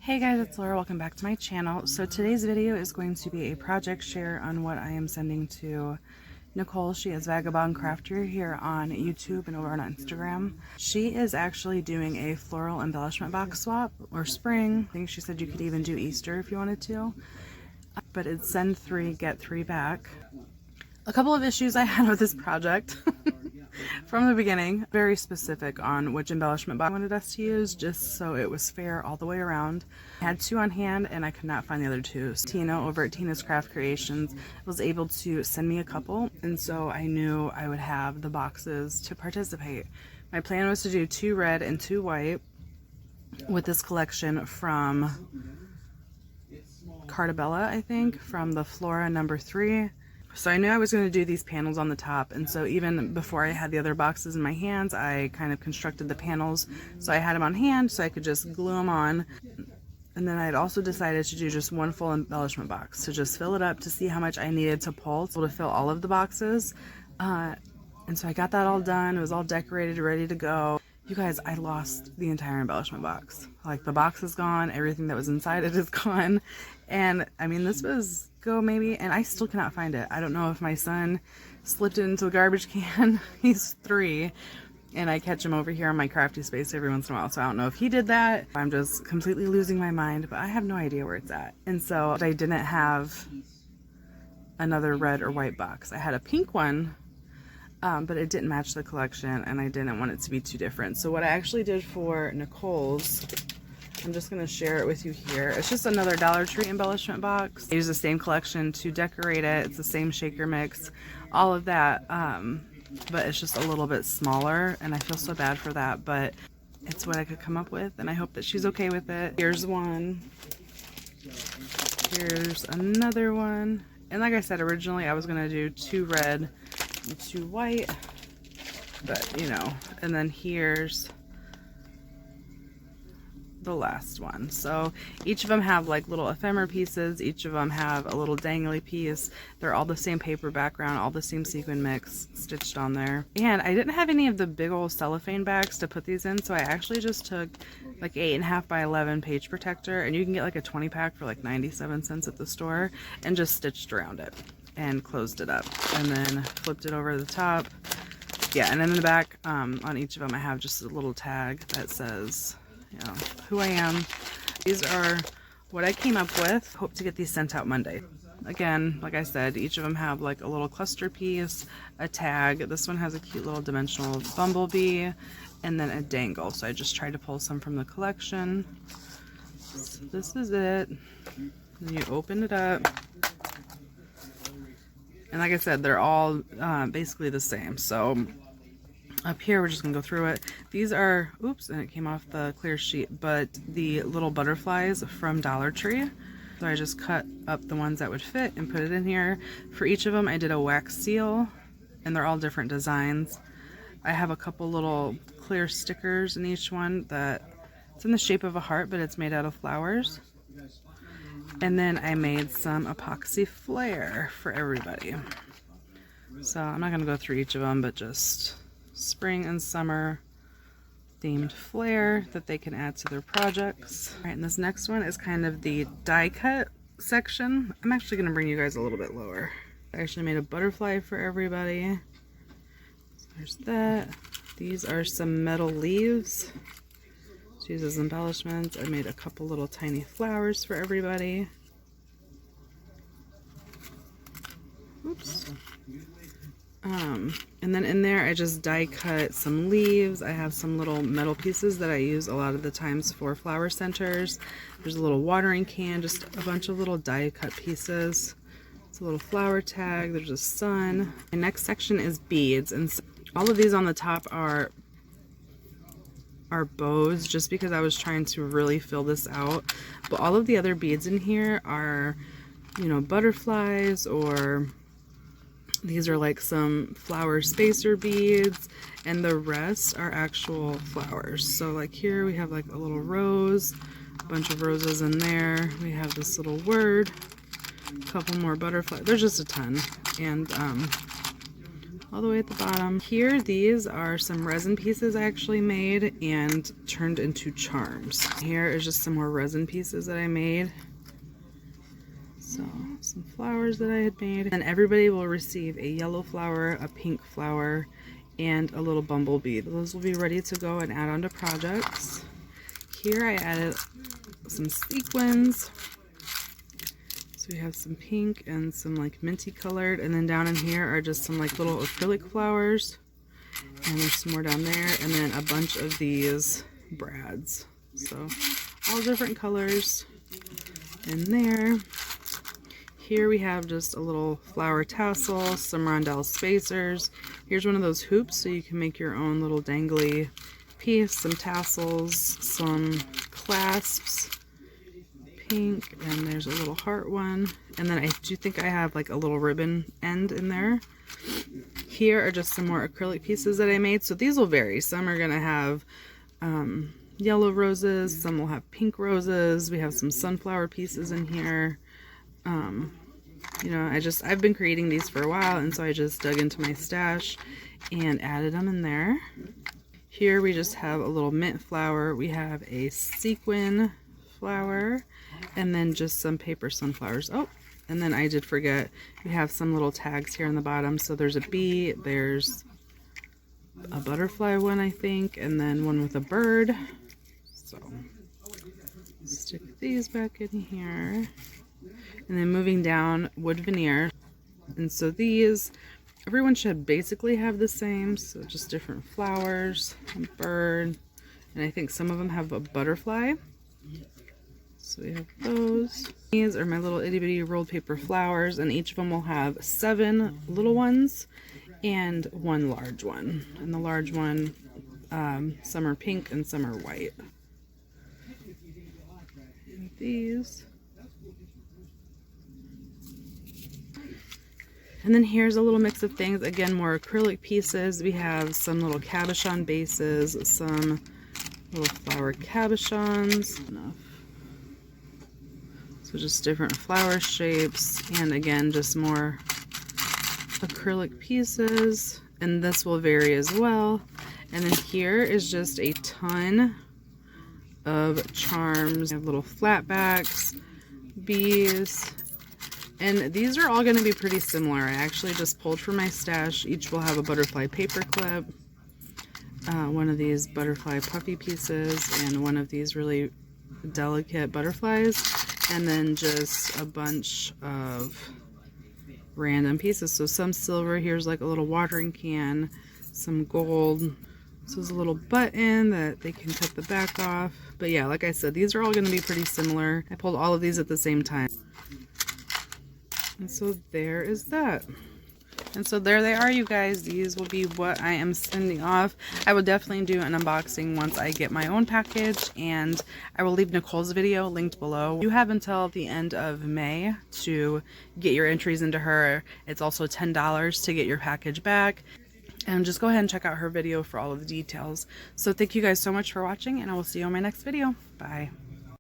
Hey guys, it's Laura. Welcome back to my channel. So today's video is going to be a project share on what I am sending to Nicole. She is Vagabond Crafter here on YouTube and over on Instagram. She is actually doing a floral embellishment box swap or spring. I think she said you could even do Easter if you wanted to. But it's send 3, get 3 back. A couple of issues I had with this project from the beginning. Very specific on which embellishment box I wanted us to use, just so it was fair all the way around. I had 2 on hand and I could not find the other 2. So Tina over at Tina's Craft Creations was able to send me a couple, and so I knew I would have the boxes to participate. My plan was to do 2 red and 2 white with this collection from Cartabella, I think, from the Flora number 3. So I knew I was going to do these panels on the top, and so even before I had the other boxes in my hands, I kind of constructed the panels so I had them on hand so I could just glue them on. And then I had also decided to do just 1 full embellishment box, to just fill it up to see how much I needed to pull to fill all of the boxes. And so I got that all done. It was all decorated, ready to go. You guys, I lost the entire embellishment box. Like, the box is gone, everything that was inside it is gone. And I mean, this was maybe, and I still cannot find it. I don't know if my son slipped it into the garbage can. He's 3 and I catch him over here on my crafty space every once in a while, so I don't know if he did that. I'm just completely losing my mind, but I have no idea where it's at. And so I didn't have another red or white box. I had a pink one, but it didn't match the collection and I didn't want it to be too different. So what I actually did for Nicole's, I'm just going to share it with you here. It's just another Dollar Tree embellishment box. I use the same collection to decorate it. It's the same shaker mix, all of that, but it's just a little bit smaller, and I feel so bad for that, but it's what I could come up with, and I hope that she's okay with it. Here's one. Here's another one. And like I said, originally I was going to do 2 red and 2 white, but you know, and then here's the last one. So each of them have like little ephemera pieces, each of them have a little dangly piece. They're all the same paper background, all the same sequin mix stitched on there. And I didn't have any of the big old cellophane bags to put these in, so I actually just took like 8.5 by 11 page protector, and you can get like a 20 pack for like 97 cents at the store, and just stitched around it and closed it up and then flipped it over the top. Yeah, and then in the back on each of them I have just a little tag that says, you know, who I am. These are what I came up with. Hope to get these sent out Monday. Again, like I said, each of them have like a little cluster piece, a tag. This one has a cute little dimensional bumblebee, and then a dangle. So I just tried to pull some from the collection. So this is it. And you open it up. And like I said, they're all basically the same. So up here, we're just gonna go through it. These are, oops, and it came off the clear sheet, but the little butterflies from Dollar Tree. So I just cut up the ones that would fit and put it in here. For each of them, I did a wax seal, and they're all different designs. I have a couple little clear stickers in each one that it's in the shape of a heart, but it's made out of flowers. And then I made some epoxy flare for everybody. So I'm not gonna go through each of them, but just spring and summer themed flair that they can add to their projects. All right, and this next one is kind of the die cut section. I'm actually going to bring you guys a little bit lower. I actually made a butterfly for everybody. So there's that. These are some metal leaves to use as embellishments. I made a couple little tiny flowers for everybody. Oops. And then in there I just die cut some leaves. I have some little metal pieces that I use a lot of the times for flower centers. There's a little watering can, just a bunch of little die cut pieces. It's a little flower tag. There's a sun. The next section is beads, and so all of these on the top are bows, just because I was trying to really fill this out. But all of the other beads in here are, you know, butterflies, or these are like some flower spacer beads, and the rest are actual flowers. So like here we have like a little rose, a bunch of roses in there. We have this little word, a couple more butterflies. There's just a ton. And all the way at the bottom. Here, these are some resin pieces I actually made and turned into charms. Here is just some more resin pieces that I made. So, some flowers that I had made. And everybody will receive a yellow flower, a pink flower, and a little bumblebee. Those will be ready to go and add onto projects. Here I added some sequins. So we have some pink and some like minty colored, and then down in here are just some like little acrylic flowers, and there's some more down there, and then a bunch of these brads. So all different colors in there. Here we have just a little flower tassel, some rondelle spacers. Here's one of those hoops so you can make your own little dangly piece, some tassels, some clasps, pink, and there's a little heart one. And then I do think I have like a little ribbon end in there. Here are just some more acrylic pieces that I made. So these will vary. Some are gonna have yellow roses, some will have pink roses. We have some sunflower pieces in here. You know, I've been creating these for a while, and so I just dug into my stash and added them in there. Here we just have a little mint flower. We have a sequin flower, and then just some paper sunflowers. Oh, and then I did forget, we have some little tags here on the bottom. So there's a bee, there's a butterfly one, I think, and then one with a bird. So stick these back in here. And then moving down, wood veneer. And so these, everyone should basically have the same, so just different flowers, a bird, and I think some of them have a butterfly. So we have those. These are my little itty bitty rolled paper flowers, and each of them will have 7 little ones and 1 large one. And the large one, some are pink and some are white. And these. And then here's a little mix of things. Again, more acrylic pieces. We have some little cabochon bases, some little flower cabochons. So just different flower shapes. And again, just more acrylic pieces. And this will vary as well. And then here is just a ton of charms. We have little flatbacks, bees. And these are all going to be pretty similar. I actually just pulled from my stash. Each will have a butterfly paper clip, one of these butterfly puffy pieces, and one of these really delicate butterflies, and then just a bunch of random pieces. So some silver, here's like a little watering can, some gold. So there's a little button that they can cut the back off. But yeah, like I said, these are all going to be pretty similar. I pulled all of these at the same time. And so there is that. And so there they are, you guys. These will be what I am sending off. I will definitely do an unboxing once I get my own package, and I will leave Nicole's video linked below. You have until the end of May to get your entries into her. It's also $10 to get your package back. And just go ahead and check out her video for all of the details. So thank you guys so much for watching, and I will see you on my next video. Bye.